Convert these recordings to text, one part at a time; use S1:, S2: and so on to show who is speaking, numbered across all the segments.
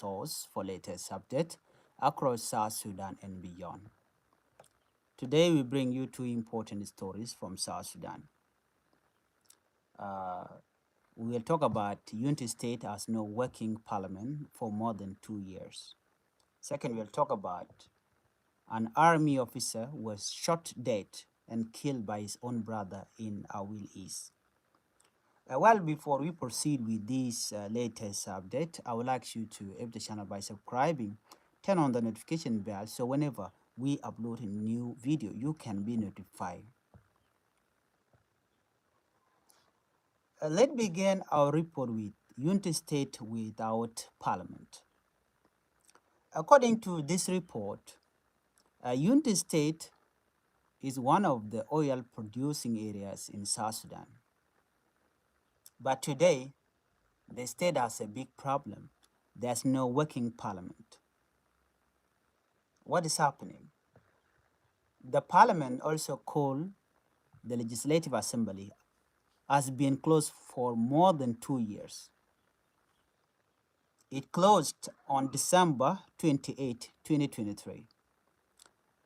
S1: source for latest updates across South Sudan and beyond. Today, we bring you two important stories from South Sudan. Uh, we will talk about Unity State has no working parliament for more than 2 years. Second, we'll talk about an army officer was shot dead and killed by his own brother in Awil East. Well, before we proceed with this latest update, I would like you to help the channel by subscribing, turn on the notification bell so whenever we upload a new video, you can be notified. Let's begin our report with Unity State without Parliament. According to this report, Unity State is one of the oil producing areas in South Sudan. But today, the state has a big problem. There's no working parliament. What is happening? The parliament, also called the Legislative Assembly, has been closed for more than 2 years. It closed on December 28, 2023.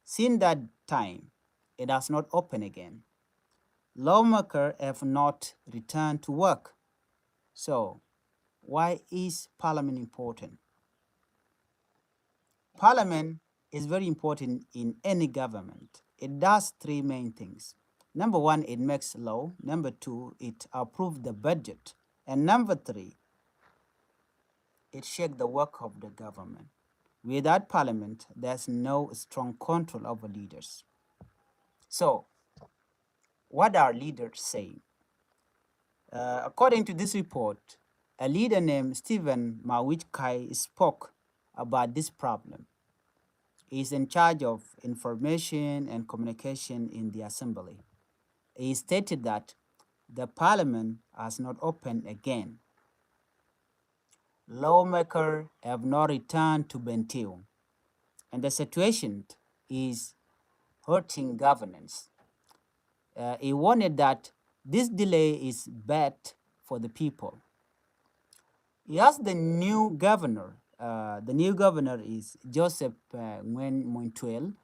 S1: Since that time, it has not opened again. Lawmakers have not returned to work. So, why is Parliament important? Parliament is very important in any government. It does three main things. Number one, it makes law. Number two, it approves the budget. And number three, it shapes the work of the government. Without Parliament, there's no strong control over leaders. So, what are leaders saying? According to this report, a leader named Stephen Mawichkai spoke about this problem. He is in charge of information and communication in the assembly. He stated that the parliament has not opened again. Lawmakers have not returned to Bentiu, and the situation is hurting governance. He warned that this delay is bad for the people. He asked the new governor is Joseph Ngwen Montuel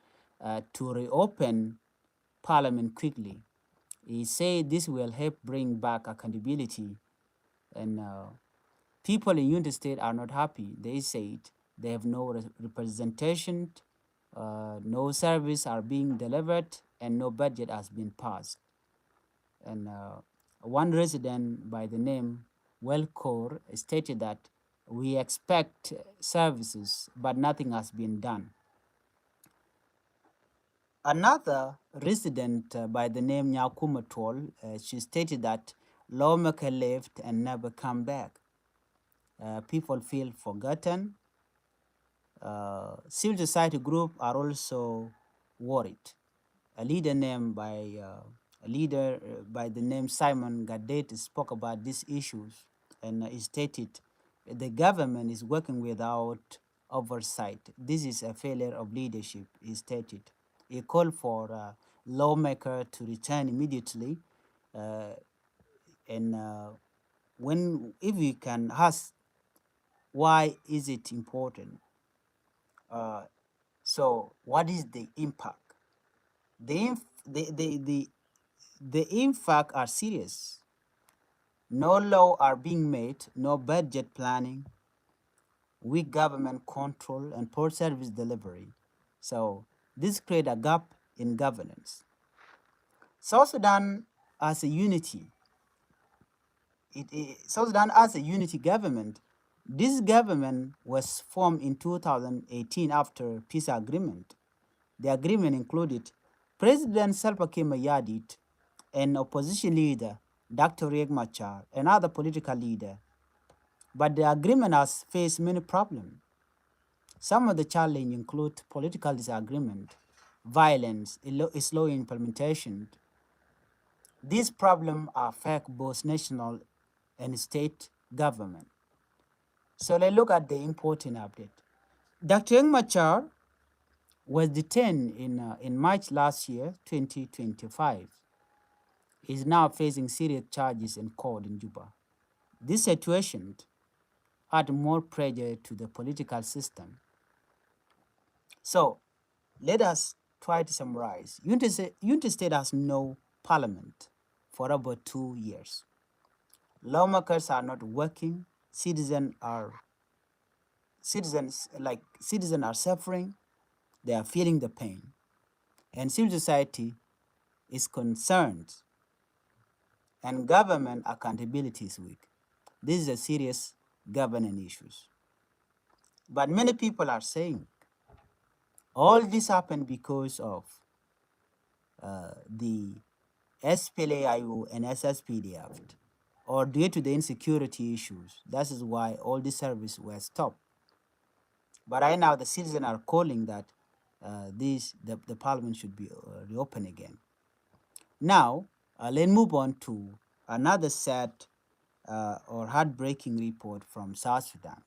S1: to reopen parliament quickly. He said this will help bring back accountability, and people in Unity State are not happy. They said they have no representation, no service are being delivered, and no budget has been passed. And one resident by the name Wellcore stated that we expect services, but nothing has been done. Another resident by the name Nyakumatol, she stated that lawmaker left and never come back. People feel forgotten. Civil society groups are also worried. A leader by the name Simon Gadet spoke about these issues, and he stated the government is working without oversight. This is a failure of leadership, he stated. He called for lawmakers to return immediately, and if we can ask why is it important? So what is the impact? The impact are serious. No law are being made, no budget planning, weak government control, and poor service delivery. So this creates a gap in governance. South Sudan as a unity, South Sudan as a unity government. This government was formed in 2018 after peace agreement. The agreement included President Salva Kiir Mayardit and opposition leader Dr. Riek Machar and other political leaders. But the agreement has faced many problems. Some of the challenges include political disagreement, violence, slow implementation. These problems affect both national and state government. So let's look at the important update. Dr. Riek Machar was detained in March last year, 2025. He is now facing serious charges in court in Juba. This situation add more pressure to the political system. So let us try to summarize. Unity State has no parliament for about 2 years. Lawmakers are not working. Citizens are suffering. They are feeling the pain, and civil society is concerned, and government accountability is weak. This is a serious governance issues. But many people are saying all this happened because of the SPLAIO and SSPDF, or due to the insecurity issues. That is why all the services were stopped. But right now, the citizens are calling that the parliament should be reopened again. Now, let's move on to another sad or heartbreaking report from South Sudan.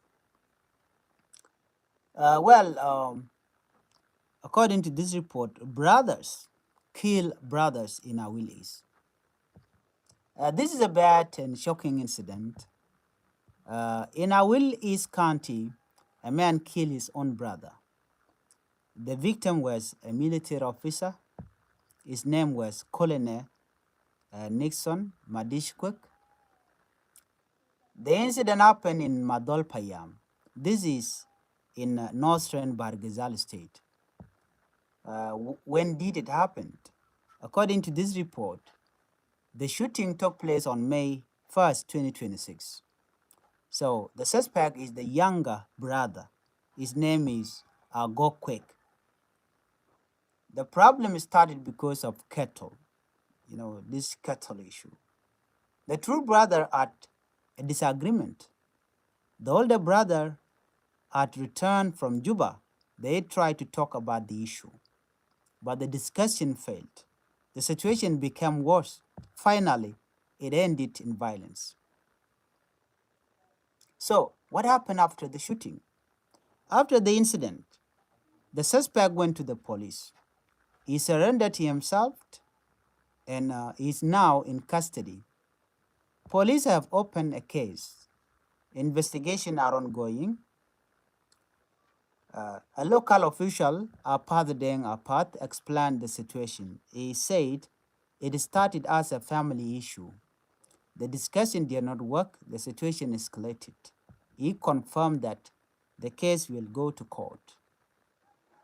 S1: According to this report, brothers kill brothers in Awilis. This is a bad and shocking incident. In Awil East County, a man killed his own brother. The victim was a military officer. His name was Colonel Nixon Madishkwek. The incident happened in Madol Payam. This is in northern Barghazal state. When did it happen? According to this report, the shooting took place on May 1st, 2026. So the suspect is the younger brother. His name is Gokwek. The problem started because of cattle, this cattle issue. The two brothers had a disagreement. The older brother had returned from Juba. They tried to talk about the issue, but the discussion failed. The situation became worse. Finally, it ended in violence. So, what happened after the shooting? After the incident, the suspect went to the police. He surrendered himself and is now in custody. Police have opened a case. Investigations are ongoing. A local official, Apath Deng Apath, explained the situation. He said it started as a family issue. The discussion did not work. The situation escalated. He confirmed that the case will go to court.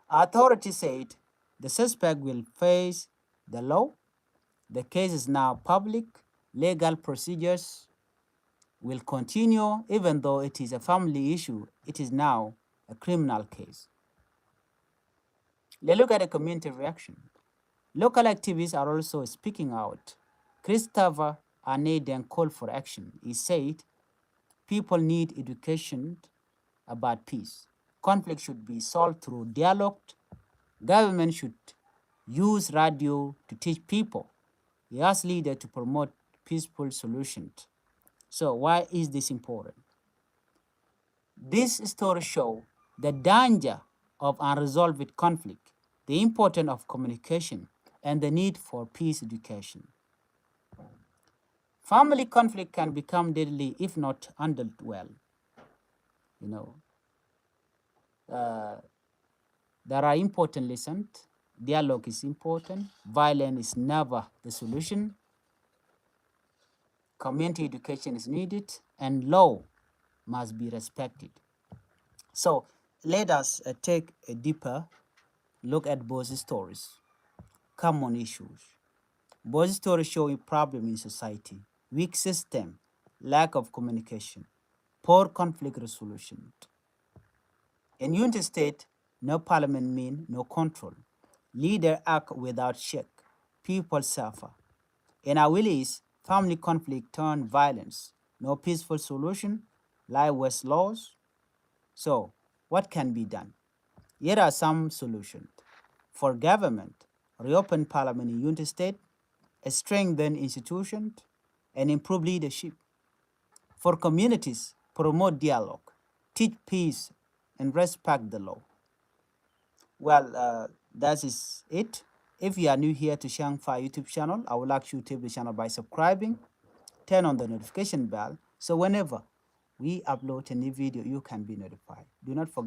S1: Authorities said the suspect will face the law. The case is now public. Legal procedures will continue. Even though it is a family issue, it is now a criminal case. Let's look at the community reaction. Local activists are also speaking out. Christopher Aneden called for action. He said people need education about peace. Conflict should be solved through dialogue. Government should use radio to teach people. He asked leaders to promote peaceful solutions. So why is this important? This story shows the danger of unresolved conflict, the importance of communication, and the need for peace education. Family conflict can become deadly if not handled well. There are important lessons. Dialogue is important. Violence is never the solution. Community education is needed, and law must be respected. So let us take a deeper look at both stories. Common issues. Both stories show a problem in society: weak system, lack of communication, poor conflict resolution. In Unity State, no parliament means no control. Leaders act without check. People suffer. In Awilis, family conflict turned violence. No peaceful solution. Life was lost. So, what can be done? Here are some solutions. For government, reopen parliament in Unity State, strengthen institutions, and improve leadership. For communities, promote dialogue, teach peace, and respect the law. Well, that is it. If you are new here to Changfied YouTube channel, I would like you to tap the channel by subscribing, turn on the notification bell, so whenever we upload a new video, you can be notified. Do not forget.